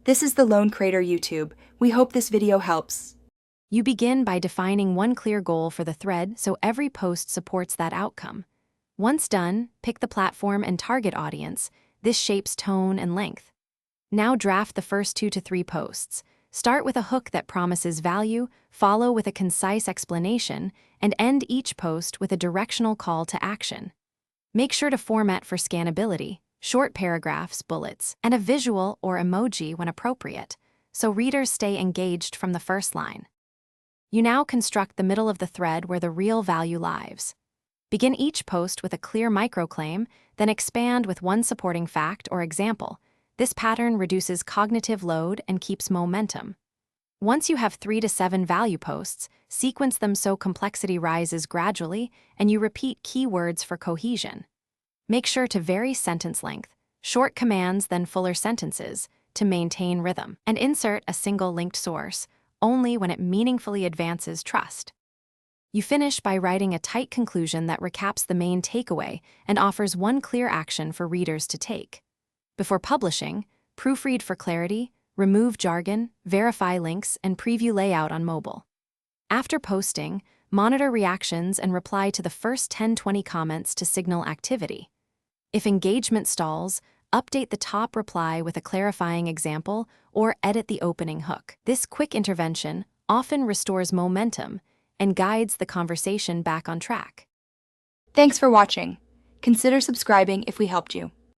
This is the Lone Creator YouTube. We hope this video helps. You begin by defining one clear goal for the thread so every post supports that outcome. Once done, pick the platform and target audience. This shapes tone and length. Now draft the first 2 to 3 posts. Start with a hook that promises value, follow with a concise explanation, and end each post with a directional call to action. Make sure to format for scannability, short paragraphs, bullets, and a visual or emoji when appropriate, so readers stay engaged from the first line. You now construct the middle of the thread where the real value lies. Begin each post with a clear microclaim, then expand with one supporting fact or example. This pattern reduces cognitive load and keeps momentum. Once you have 3 to 7 value posts, sequence them so complexity rises gradually and you repeat keywords for cohesion. Make sure to vary sentence length, short commands then fuller sentences, to maintain rhythm, and insert a single linked source, only when it meaningfully advances trust. You finish by writing a tight conclusion that recaps the main takeaway and offers one clear action for readers to take. Before publishing, proofread for clarity, remove jargon, verify links, and preview layout on mobile. After posting, monitor reactions and reply to the first 10-20 comments to signal activity. If engagement stalls, update the top reply with a clarifying example or edit the opening hook. This quick intervention often restores momentum and guides the conversation back on track. Thanks for watching. Consider subscribing if we helped you.